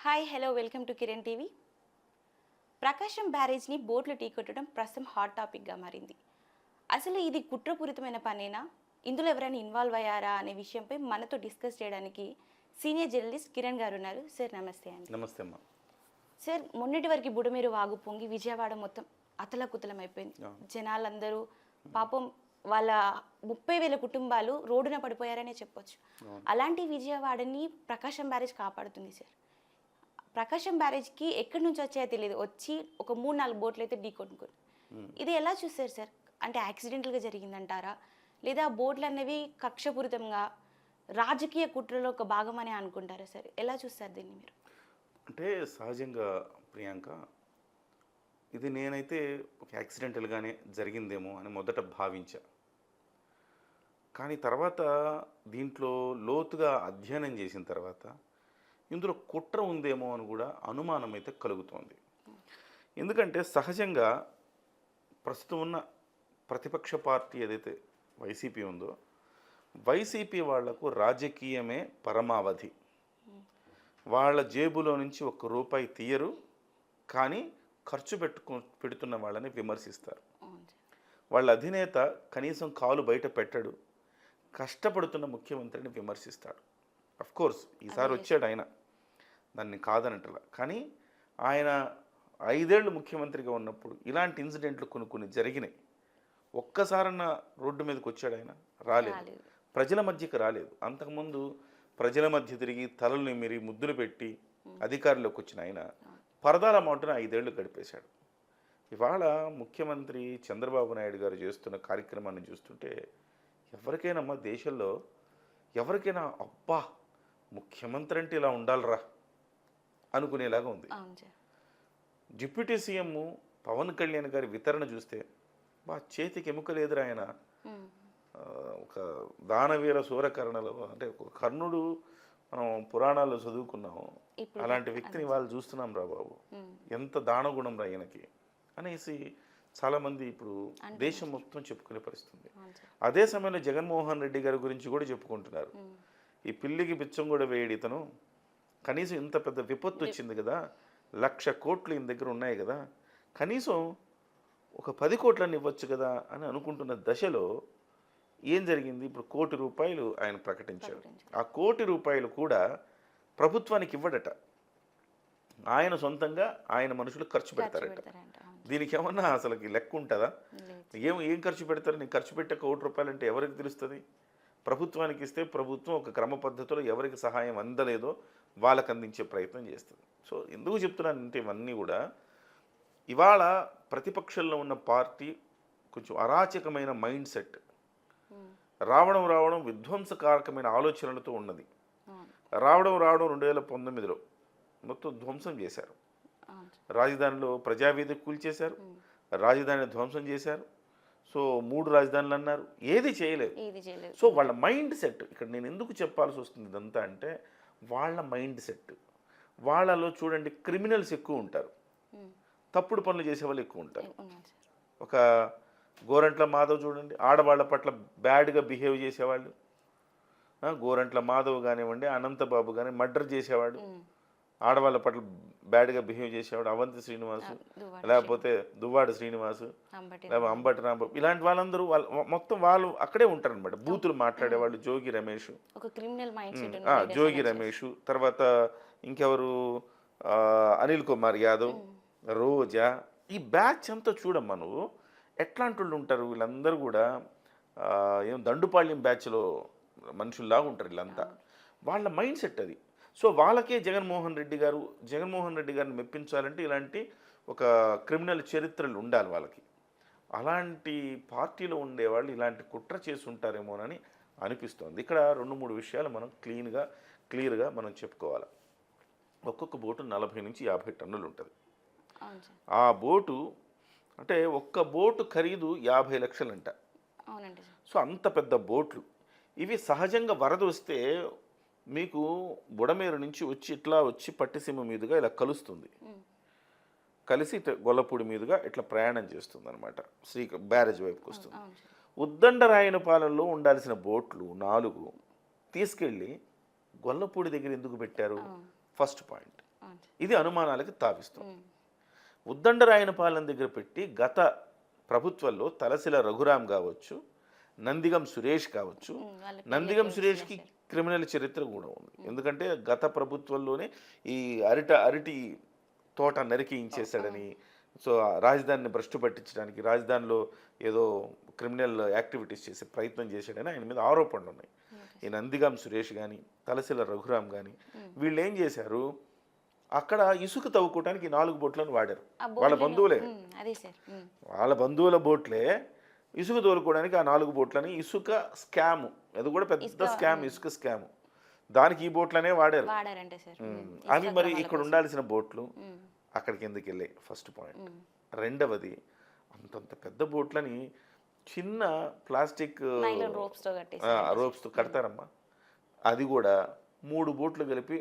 Hi hello welcome to Kiran TV. Prakasam బ్యారేజ్ని బోట్లు ఢీకొట్టడం ప్రస్తుతం హాట్ టాపిక్గా మారింది. అసలు ఇది కుట్రపూరితమైన పనేనా, ఇందులో ఎవరైనా ఇన్వాల్వ్ అయ్యారా అనే విషయంపై మనతో డిస్కస్ చేయడానికి సీనియర్ జర్నలిస్ట్ కిరణ్ గారు ఉన్నారు. సార్ నమస్తే అండి. నమస్తే అమ్మా. సార్, మొన్నటి వరకు బుడమేరు వాగు పొంగి విజయవాడ మొత్తం అతలకుతలం అయిపోయింది. జనాలందరూ పాపం వాళ్ళ 30,000 కుటుంబాలు రోడ్డున పడిపోయారనే చెప్పొచ్చు. అలాంటి విజయవాడని ప్రకాశం బ్యారేజ్ కాపాడుతుంది సార్. ప్రకాశం బ్యారేజ్కి ఎక్కడి నుంచి వచ్చాయో తెలియదు, వచ్చి ఒక 3-4 బోట్లు అయితే ఢీకొట్టుకుని. ఇది ఎలా చూస్తారు సార్? అంటే యాక్సిడెంటల్గా జరిగిందంటారా, లేదా బోట్లు అనేవి కక్షపూరితంగా రాజకీయ కుట్రలో ఒక భాగం అని అనుకుంటారా సార్? ఎలా చూస్తారు దీన్ని మీరు? అంటే సహజంగా ప్రియాంక, ఇది నేనైతే ఒక యాక్సిడెంటల్గానే జరిగిందేమో అని మొదట భావించా. కానీ తర్వాత దీంట్లో లోతుగా అధ్యయనం చేసిన తర్వాత ఇందులో కుట్ర ఉందేమో అని కూడా అనుమానం అయితే కలుగుతోంది. ఎందుకంటే సహజంగా ప్రస్తుతం ఉన్న ప్రతిపక్ష పార్టీ ఏదైతే వైసీపీ ఉందో, వైసీపీ వాళ్లకు రాజకీయమే పరమావధి. వాళ్ళ జేబులో నుంచి ₹1 తీయరు, కానీ ఖర్చు పెడుతున్న వాళ్ళని విమర్శిస్తారు. వాళ్ళ అధినేత కనీసం కాలు బయట పెట్టడు, కష్టపడుతున్న ముఖ్యమంత్రిని విమర్శిస్తాడు. అఫ్కోర్స్ ఈసారి వచ్చాడు ఆయన, దాన్ని కాదనట్లా. కానీ ఆయన 5 ఏళ్ళు ముఖ్యమంత్రిగా ఉన్నప్పుడు ఇలాంటి ఇన్సిడెంట్లు కొన్ని జరిగినాయి. ఒక్కసారన్నా రోడ్డు మీదకి వచ్చాడు ఆయన? రాలేదు. ప్రజల మధ్యకి రాలేదు. అంతకుముందు ప్రజల మధ్య తిరిగి తలలు నిమిరి ముద్దులు పెట్టి అధికారంలోకి వచ్చిన ఆయన పరదాల మాటున 5 ఏళ్ళు గడిపేశాడు. ఇవాళ ముఖ్యమంత్రి చంద్రబాబు నాయుడు గారు చేస్తున్న కార్యక్రమాన్ని చూస్తుంటే ఎవరికైనా దేశంలో ఎవరికైనా అబ్బా ముఖ్యమంత్రి అంటే ఇలా ఉండాలిరా అనుకునేలాగా ఉంది. డిప్యూటీ సీఎం పవన్ కళ్యాణ్ గారి వితరణ చూస్తే బా చేతికి ఎముకలేదురా ఆయన. ఒక దానవీర సూరకర్ణలో, అంటే ఒక కర్ణుడు మనం పురాణాల్లో చదువుకున్నాము, అలాంటి వ్యక్తిని వాళ్ళు చూస్తున్నాం రా బాబు, ఎంత దానగుణం రా ఈయనకి అనేసి చాలామంది ఇప్పుడు దేశం మొత్తం చెప్పుకునే పరిస్థితుంది. అదే సమయంలో జగన్మోహన్ రెడ్డి గారి గురించి కూడా చెప్పుకుంటున్నారు. ఈ పిల్లికి బిచ్చం కూడా వేయడు ఇతను, కనీసం ఇంత పెద్ద విపత్తు వచ్చింది కదా, 1,00,000 కోట్లు ఈయన దగ్గర ఉన్నాయి కదా, కనీసం ఒక 10 కోట్లని ఇవ్వచ్చు కదా అని అనుకుంటున్న దశలో ఏం జరిగింది? ఇప్పుడు ₹1,00,00,000 ఆయన ప్రకటించాడు. ఆ ₹1,00,00,000 కూడా ప్రభుత్వానికి ఇవ్వడట, ఆయన సొంతంగా ఆయన మనుషులు ఖర్చు పెడతారట. దీనికి ఏమన్నా అసలుకి లెక్క ఉంటుందా? ఏం ఖర్చు పెడతారు? నేను ఖర్చు పెట్టే ₹1,00,00,000 అంటే ఎవరికి తెలుస్తుంది? ప్రభుత్వానికి ఇస్తే ప్రభుత్వం ఒక క్రమ పద్ధతిలో ఎవరికి సహాయం అందలేదో వాళ్ళకు అందించే ప్రయత్నం చేస్తుంది. సో ఎందుకు చెప్తున్నానంటే ఇవన్నీ కూడా ఇవాళ ప్రతిపక్షంలో ఉన్న పార్టీ కొంచెం అరాచకమైన మైండ్ సెట్ రావడం విధ్వంసకారకమైన ఆలోచనలతో ఉన్నది. రావడం 2019లో మొత్తం ధ్వంసం చేశారు. రాజధానిలో ప్రజావేదిక కూల్చేశారు, రాజధానిని ధ్వంసం చేశారు. సో 3 రాజధానులు అన్నారు, ఏది చేయలేదు. సో వాళ్ళ మైండ్ సెట్, ఇక్కడ నేను ఎందుకు చెప్పాల్సి వస్తుంది ఇదంతా అంటే, వాళ్ళ మైండ్ సెట్, వాళ్ళలో చూడండి క్రిమినల్స్ ఎక్కువ ఉంటారు, తప్పుడు పనులు చేసేవాళ్ళు ఎక్కువ ఉంటారు. ఒక గోరంట్ల మాధవ్ చూడండి, ఆడవాళ్ళ పట్ల బ్యాడ్గా బిహేవ్ చేసేవాళ్ళు. గోరంట్ల మాధవ్ కానివ్వండి, అనంతబాబు కానీ మర్డర్ చేసేవాడు, ఆడవాళ్ళ పట్ల బ్యాడ్గా బిహేవ్ చేసేవాడు. అవంతి శ్రీనివాసు, లేకపోతే దువ్వాడ శ్రీనివాసు, లేకపోతే అంబటి రాంబాబు, ఇలాంటి వాళ్ళందరూ మొత్తం వాళ్ళు అక్కడే ఉంటారు అనమాట. బూతులు మాట్లాడేవాళ్ళు. జోగి రమేష్, తర్వాత ఇంకెవరు, అనిల్ కుమార్ యాదవ్, రోజా, ఈ బ్యాచ్ అంతా చూడమ్మా నువ్వు ఎట్లాంటి వాళ్ళు ఉంటారు. వీళ్ళందరూ కూడా ఏం దండుపాళ్యం బ్యాచ్లో మనుషుల్లాగా ఉంటారు వీళ్ళంతా. వాళ్ళ మైండ్ సెట్ అది. సో వాళ్ళకే జగన్మోహన్ రెడ్డి గారిని మెప్పించాలంటే ఇలాంటి ఒక క్రిమినల్ చరిత్రలు ఉండాలి వాళ్ళకి. అలాంటి పార్టీలో ఉండేవాళ్ళు ఇలాంటి కుట్ర చేసి ఉంటారేమోనని అనిపిస్తోంది. ఇక్కడ 2-3 విషయాలు మనం క్లియర్గా మనం చెప్పుకోవాలి. ఒక్కొక్క బోటు 40 నుంచి 50 టన్నులు ఉంటుంది. ఆ బోటు అంటే ఒక్క బోటు ఖరీదు 50 లక్షలు అంట. సో అంత పెద్ద బోట్లు ఇవి. సహజంగా వరద వస్తే మీకు బుడమేరు నుంచి ఇట్లా వచ్చి పట్టిసీమ మీదుగా ఇలా కలుస్తుంది, కలిసి గొల్లపూడి మీదుగా ఇట్లా ప్రయాణం చేస్తుంది అనమాట, బ్యారేజ్ వైపుకి వస్తుంది. ఉద్దండరాయనపాలెంలో ఉండాల్సిన బోట్లు 4 తీసుకెళ్ళి గొల్లపూడి దగ్గర ఎందుకు పెట్టారు? First point. అవును. ఇది అనుమానాలకి తావిస్తుంది. ఉమ్, ఉద్దండరాయనపాలెం దగ్గర పెట్టి గత ప్రభుత్వంలో తలసిల రఘురాం కావచ్చు, నందిగం సురేష్ కావచ్చు. వాళ్ళ నందిగం పేర్లు సురేష్కి చేశారు. క్రిమినల్ చరిత్ర కూడా ఉంది. ఎందుకంటే గత ప్రభుత్వంలోనే ఈ అరటి తోట నరికించేశాడని, సో ఆ రాజధానిని భ్రష్టు పట్టించడానికి రాజధానిలో ఏదో క్రిమినల్ యాక్టివిటీస్ చేసే ప్రయత్నం చేశాడని ఆయన మీద ఆరోపణలు ఉన్నాయి. ఈ నందిగం సురేష్ కానీ తలసిల రఘురాం కానీ వీళ్ళు ఏం చేశారు, అక్కడ ఇసుక తవ్వుకోవడానికి 4 బోట్లను వాడారు. ఆ వాళ్ళ బోర్డులను- బంధువులే, అదే సార్. వాళ్ళ బంధువుల బోట్లే ఇసుక తోలుకోవడానికి ఆ 4 బోట్లని ఇసుక స్కామ్, అది కూడా పెద్ద స్కామ్, ఇసుక స్కామ్. దానికి ఈ బోట్లనే వాడారు. వాడారంటే సార్. అవి మరి ఇక్కడ ఉండాల్సిన బోట్లు అక్కడికి ఎందుకు వెళ్ళాయి? First point. రెండవది, అంతంత పెద్ద బోట్లని చిన్న ప్లాస్టిక్ నైలాన్ ropes తో కట్టేసి రోప్స్తో కడతారమ్మా. అది కూడా 3 బోట్లు కలిపి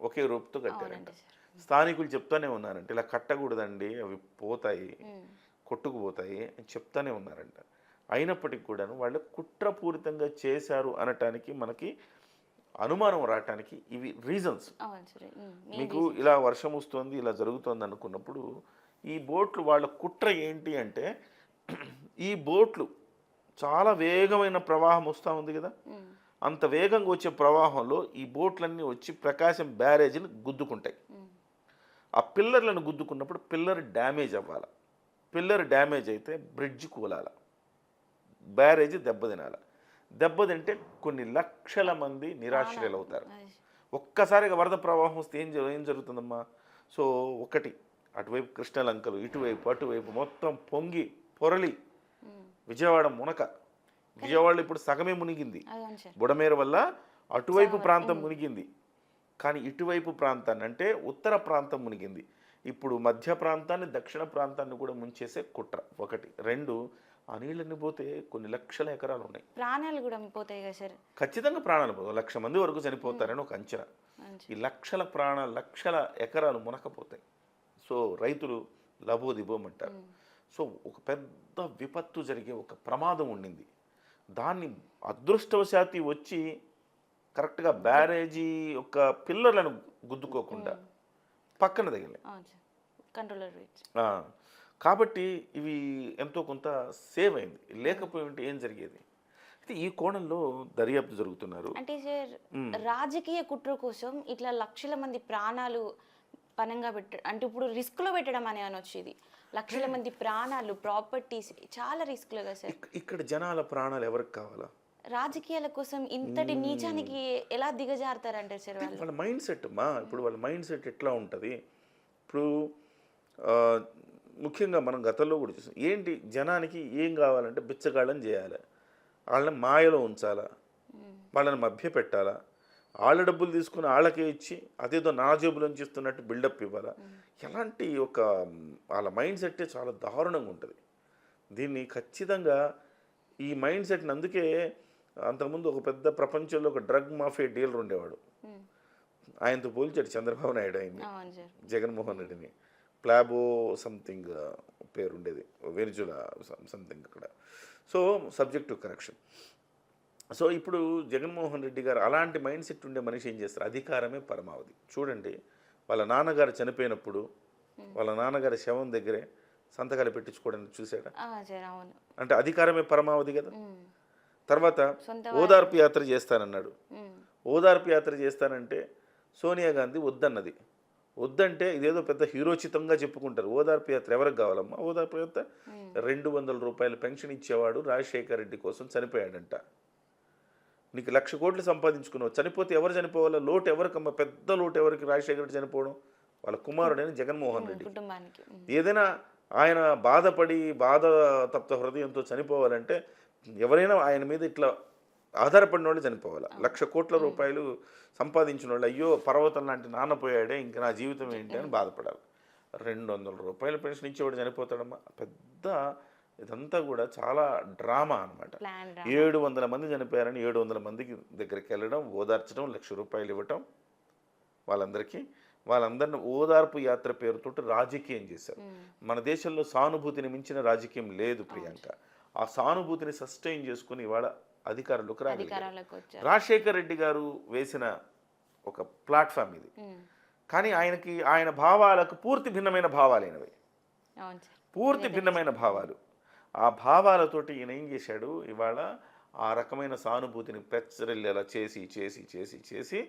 ఒకే రోప్తో కట్టారంట. అవునండి సార్. స్థానికులు చెప్తానే ఉన్నారంట, ఇలా కట్టకూడదండి, అవి పోతాయి, కొట్టుకుపోతాయి అని చెప్తానే ఉన్నారంట. అయినప్పటికీ కూడాను వాళ్ళు కుట్రపూరితంగా చేశారు అనటానికి మనకి అనుమానం రావటానికి ఇవి రీజన్స్. అవును సార్. మీకు ఇలా వర్షం వస్తుంది, ఇలా జరుగుతుంది అనుకున్నప్పుడు ఈ బోట్లు వాళ్ళ కుట్ర ఏంటి అంటే, ఈ బోట్లు చాలా వేగమైన ప్రవాహం వస్తూ ఉంది కదా, అంత వేగంగా వచ్చే ప్రవాహంలో ఈ బోట్లన్నీ వచ్చి ప్రకాశం బ్యారేజీని గుద్దుకుంటాయి. ఆ పిల్లర్లను గుద్దుకున్నప్పుడు పిల్లర్ డ్యామేజ్ అవ్వాలి. పిల్లర్ డ్యామేజ్ అయితే బ్రిడ్జ్ కూలాల, బ్యారేజీ దెబ్బతినాల. దెబ్బతింటే కొన్ని లక్షల మంది నిరాశ్రయులు అవుతారు. ఒక్కసారిగా వరద ప్రవాహం వస్తే ఏం జరుగుతుందమ్మా? సో ఒకటి, అటువైపు కృష్ణలంకలు, ఇటువైపు అటువైపు మొత్తం పొంగి పొరలి విజయవాడ మునక, విజయవాడలో ఇప్పుడు సగమే మునిగింది బుడమేర వల్ల. అటువైపు ప్రాంతం మునిగింది, కానీ ఇటువైపు ప్రాంతాన్ని అంటే ఉత్తర ప్రాంతం మునిగింది. ఇప్పుడు మధ్య ప్రాంతాన్ని, దక్షిణ ప్రాంతాన్ని కూడా ముంచేసే కుట్ర ఒకటి. రెండు, ఆ నీళ్ళని పోతే కొన్ని లక్షల ఎకరాలు ఉన్నాయి, ప్రాణాలు కూడా పోతాయి కదా సార్. ఖచ్చితంగా ప్రాణాలు పోతాయి. 1,00,000 మంది వరకు చనిపోతారని ఒక అంచనా. ఈ లక్షల ఎకరాలు మునకపోతాయి. సో రైతులు లబోదిబోమంటారు. సో ఒక పెద్ద విపత్తు జరిగే ఒక ప్రమాదం ఉండింది. దాన్ని అదృష్టవశాత్తు వచ్చి కరెక్ట్గా బ్యారేజీ యొక్క పిల్లర్లను గుద్దుకోకుండా పక్కన తగిలాయి. కంట్రోలర్ కాబట్టి ఇవి ఎంతో కొంత సేవ్ అయింది. లేకపోయి ఉంటే ఏం జరిగేది? అయితే ఈ కోణంలో దర్యాప్తు జరుగుతున్నారు. అంటే సార్, రాజకీయ కుట్ర కోసం ఇట్లా లక్షల మంది ప్రాణాలు పనంగా అంటే ఇప్పుడు రిస్క్లో పెట్టడం అని అనొచ్చు. ఇది లక్షల మంది ప్రాణాలు, ప్రాపర్టీస్ చాలా రిస్క్లో కదా సార్. ఇక్కడ జనాల ప్రాణాలు ఎవరికి కావాలా? రాజకీయాల కోసం ఇంతటి నీచానికి ఎలా దిగజారుతారంటారు సార్ వాళ్ళు? వాళ్ళ మైండ్ సెట్ మా, ఇప్పుడు వాళ్ళ మైండ్ సెట్ ఎట్లా ఉంటుంది? ఇప్పుడు ముఖ్యంగా మనం గతంలో కూడా చూసాం. ఏంటి, జనానికి ఏం కావాలంటే బిచ్చగాళ్ళని చేయాలి, వాళ్ళని మాయలో ఉంచాలా, వాళ్ళని మభ్య పెట్టాలా, వాళ్ళ డబ్బులు తీసుకుని వాళ్ళకే ఇచ్చి అదేదో నా జేబులోంచి ఇస్తున్నట్టు బిల్డప్ ఇవ్వాలా. ఎలాంటి ఒక వాళ్ళ మైండ్ సెట్టే చాలా దారుణంగా ఉంటుంది. దీన్ని ఖచ్చితంగా ఈ మైండ్ సెట్ని, అందుకే అంతకుముందు ఒక పెద్ద ప్రపంచంలో ఒక డ్రగ్ మాఫియా డీలర్ ఉండేవాడు, ఆయనతో పోల్చాడు చంద్రబాబు నాయుడు ఆయన్ని, జగన్మోహన్ రెడ్డిని. ప్లాబో సంథింగ్ పేరు ఉండేది, వెనిజులా సంథింగ్ అక్కడ. So subject to correction. So ఇప్పుడు జగన్మోహన్ రెడ్డి గారు అలాంటి మైండ్ సెట్ ఉండే మనిషి ఏం చేస్తారు? అధికారమే పరమావధి. చూడండి, వాళ్ళ నాన్నగారు చనిపోయినప్పుడు వాళ్ళ నాన్నగారి శవం దగ్గరే సంతకాలు పెట్టించుకోవడానికి చూసాడా? అంటే అధికారమే పరమావధి కదా. తర్వాత ఓదార్పు యాత్ర చేస్తానన్నాడు. ఓదార్పు యాత్ర చేస్తానంటే సోనియా గాంధీ వద్దన్నది. వద్దంటే ఇదేదో పెద్ద హీరోచితంగా చెప్పుకుంటారు. ఓదార్పు యాత్ర ఎవరికి కావాలమ్మా? ఓదార్పు యాత్ర 200 రూపాయలు పెన్షన్ ఇచ్చేవాడు రాజశేఖర్ రెడ్డి కోసం చనిపోయాడంట. నీకు 1,00,000 కోట్లు సంపాదించుకున్నావు, చనిపోతే ఎవరు చనిపోవాలా? లోటు ఎవరికమ్మా? పెద్ద లోటు ఎవరికి? రాజశేఖర రెడ్డి చనిపోవడం వాళ్ళ కుమారుడైన జగన్మోహన్ రెడ్డి. ఏదైనా ఆయన బాధపడి బాధ తప్త హృదయంతో చనిపోవాలంటే ఎవరైనా ఆయన మీద ఇట్లా ఆధారపడిన వాళ్ళు చనిపోవాలి. 1,00,000 కోట్ల రూపాయలు సంపాదించిన వాళ్ళు అయ్యో పర్వతం లాంటి నాన్న పోయాడే, ఇంకా నా జీవితం ఏంటి అని బాధపడాలి. 200 రూపాయల పెన్షన్ ఇచ్చేవాడు చనిపోతాడమ్మా. పెద్ద ఇదంతా కూడా చాలా డ్రామా అనమాట. 700 మంది చనిపోయారని 700 మందికి దగ్గరికి వెళ్ళడం, ఓదార్చడం, 1,00,000 రూపాయలు ఇవ్వటం వాళ్ళందరికీ. వాళ్ళందరిని ఓదార్పు యాత్ర పేరుతో రాజకీయం చేశారు. మన దేశంలో సానుభూతిని మించిన రాజకీయం లేదు ప్రియాంక. ఆ సానుభూతిని సస్టైన్ చేసుకుని ఇవాళ అధికారంలోకి రాగలిగారు. రాజశేఖర్ రెడ్డి గారు వేసిన ఒక ప్లాట్ఫామ్ ఇది. కానీ ఆయన భావాలకు పూర్తి భిన్నమైన భావాలైనవి, అవును సార్. పూర్తి భిన్నమైన భావాలు. ఆ భావాలతోటి ఈయన ఏం చేశాడు, ఇవాళ ఆ రకమైన సానుభూతిని పెచ్చరిల్లేలా చేసి చేసి చేసి చేసి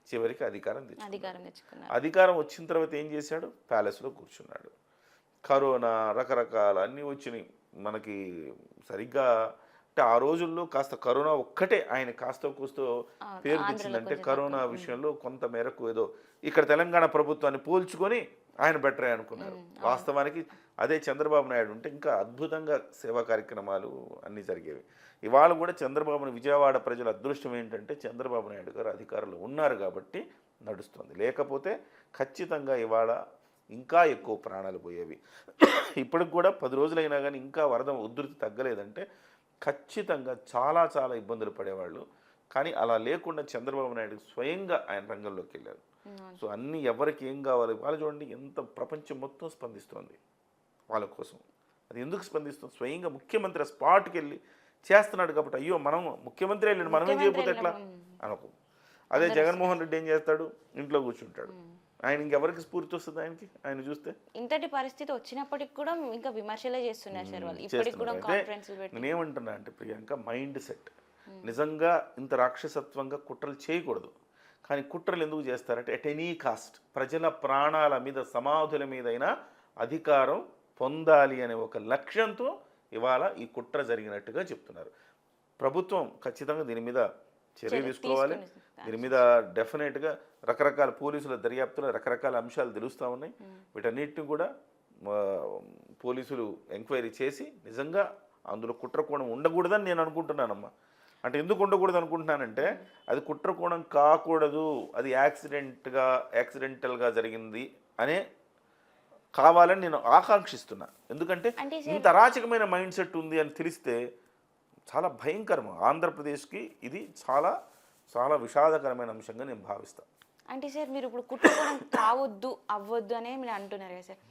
చివరికి అధికారం తెచ్చుకున్నాడు. అధికారం వచ్చిన తర్వాత ఏం చేశాడు, ప్యాలెస్లో కూర్చున్నాడు. కరోనా రకరకాల అన్నీ వచ్చినాయి మనకి. సరిగ్గా అంటే ఆ రోజుల్లో కాస్త కరోనా ఒక్కటే ఆయన కాస్త కూస్తో పేరు తెచ్చిందంటే కరోనా విషయంలో కొంత మేరకు ఏదో ఇక్కడ తెలంగాణ ప్రభుత్వాన్ని పోల్చుకొని ఆయన బెటరే అనుకున్నారు. వాస్తవానికి అదే చంద్రబాబు నాయుడు ఉంటే ఇంకా అద్భుతంగా సేవా కార్యక్రమాలు అన్నీ జరిగేవి. ఇవాళ కూడా చంద్రబాబుని విజయవాడ ప్రజల అదృష్టం ఏంటంటే చంద్రబాబు నాయుడు గారు అధికారంలో ఉన్నారు కాబట్టి నడుస్తుంది. లేకపోతే ఖచ్చితంగా ఇవాళ ఇంకా ఎక్కువ ప్రాణాలు పోయేవి. ఇప్పటికి కూడా 10 రోజులైనా కానీ ఇంకా వరద ఉధృతి తగ్గలేదంటే ఖచ్చితంగా చాలా చాలా ఇబ్బందులు పడేవాళ్ళు. కానీ అలా లేకుండా చంద్రబాబు నాయుడు స్వయంగా ఆయన రంగంలోకి వెళ్ళారు. సో అన్నీ ఎవరికి ఏం కావాలి వాళ్ళు చూడండి, ఎంత ప్రపంచం మొత్తం స్పందిస్తోంది వాళ్ళ కోసం. అది ఎందుకు స్పందిస్తుంది, స్వయంగా ముఖ్యమంత్రి స్పాట్కి వెళ్ళి చేస్తున్నాడు కాబట్టి. అయ్యో మనం ముఖ్యమంత్రి వెళ్ళాడు మనమేం చేయకపోతే ఎట్లా అనుకో. అదే జగన్మోహన్ రెడ్డి ఏం చేస్తాడు, ఇంట్లో కూర్చుంటాడు. ఆయన ఇంకెవరికి స్ఫూర్తి వస్తుంది ఆయన చూస్తే. ఇంతటి పరిస్థితి వచ్చినప్పటికి కూడా ఇంకా విమర్శలే చేస్తున్నారు సార్ వాళ్ళు. ఇప్పటికి కూడా కాన్ఫరెన్స్లు పెట్టి. నేనేమంటున్నా అంటే ప్రియాంక, మైండ్ సెట్ నిజంగా ఇంత రాక్షసత్వంగా కుట్రలు చేయకూడదు. కానీ కుట్రలు ఎందుకు చేస్తారంటే ఎట్ ఎనీ కాస్ట్ ప్రజల ప్రాణాల మీద సమాధుల మీదైనా అధికారం పొందాలి అనే ఒక లక్ష్యంతో ఇవాళ ఈ కుట్ర జరిగినట్టుగా చెప్తున్నారు. ప్రభుత్వం ఖచ్చితంగా దీని మీద చర్య తీసుకోవాలి. దీని మీద డెఫినెట్గా రకరకాల పోలీసుల దర్యాప్తులో రకరకాల అంశాలు తెలుస్తూ ఉన్నాయి. వీటన్నిటిని కూడా పోలీసులు ఎంక్వైరీ చేసి నిజంగా అందులో కుట్రకోణం ఉండకూడదని నేను అనుకుంటున్నానమ్మా. అంటే ఎందుకు ఉండకూడదు అనుకుంటున్నానంటే అది కుట్రకోణం కాకూడదు, అది యాక్సిడెంటల్గా జరిగింది అనే కావాలని నేను ఆకాంక్షిస్తున్నా. ఎందుకంటే ఇంత అరాచకమైన మైండ్ సెట్ ఉంది అని తెలిస్తే చాలా భయంకరం. ఆంధ్రప్రదేశ్కి ఇది చాలా చాలా విషాదకరమైన అంశంగా నేను భావిస్తాను. అంటే సార్ మీరు ఇప్పుడు కుట్రకోణం కావద్దు అవ్వద్దు అనే మీరు అంటున్నారు కదా సార్.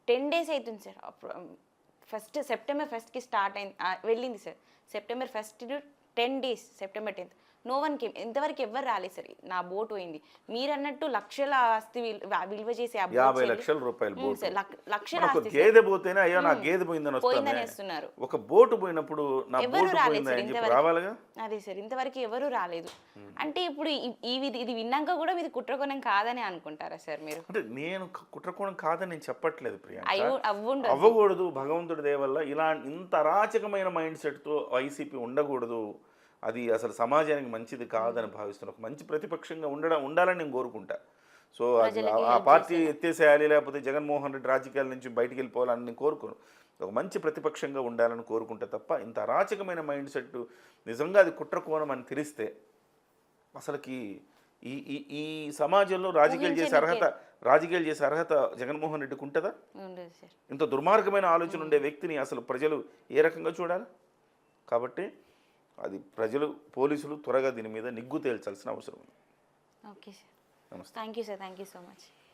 10 days అవుతుంది సార్. సెప్టెంబర్ 1కి స్టార్ట్ అయింది, వెళ్ళింది sir. September 1 to 10 days, September 10th. No వన్కి ఇంతవరకు ఎవరు రాలేదు సార్. నా బోట్ పోయింది. మీరు అన్నట్టు లక్షల ఆస్తి విలువ చేసే 50 లక్షల రూపాయలు లక్షల ఆస్తి గేదె పోతేనే అయ్యో నా గేదె పోయిందని వస్తున్నారు. ఒక బోటు పోయినప్పుడు నా బోటు పోయిందని చెప్పి రావాలిగా. అదే సార్, ఇంతవరకు ఎవరు రాలేదు. అంటే ఇప్పుడు ఇది విన్నాక కూడా మీది కుట్రకోణం కాదని అనుకుంటారా సార్ మీరు? అంటే నేను కుట్రకోణం కాదని నేను చెప్పట్లేదు ప్రియాంక, అవ్వకూడదు. భగవంతుడి దయ వల్ల ఇలా ఇంత అరాచకమైన మైండ్ సెట్తో వైసీపీ ఉండకూడదు. అది అసలు సమాజానికి మంచిది కాదని భావిస్తున్నాను. ఒక మంచి ప్రతిపక్షంగా ఉండాలని నేను కోరుకుంటా. సో అది ఆ పార్టీ ఎత్తేసేయాలి, లేకపోతే జగన్మోహన్ రెడ్డి రాజకీయాల నుంచి బయటికి వెళ్ళిపోవాలని నేను కోరుకోను. ఒక మంచి ప్రతిపక్షంగా ఉండాలని కోరుకుంటా తప్ప ఇంత అరాచకమైన మైండ్ సెట్ నిజంగా అది కుట్రకోణం అని తెలిస్తే అసలుకి ఈ సమాజంలో రాజకీయాలు చేసే అర్హత జగన్మోహన్ రెడ్డికి ఉంటుందా? ఇంత దుర్మార్గమైన ఆలోచన ఉండే వ్యక్తిని అసలు ప్రజలు ఏ రకంగా చూడాలి? కాబట్టి అది పోలీసులు త్వరగా దీని మీద నిగ్గు తేల్చాల్సిన అవసరం ఉంది. Okay sir, thank you sir, thank you so much.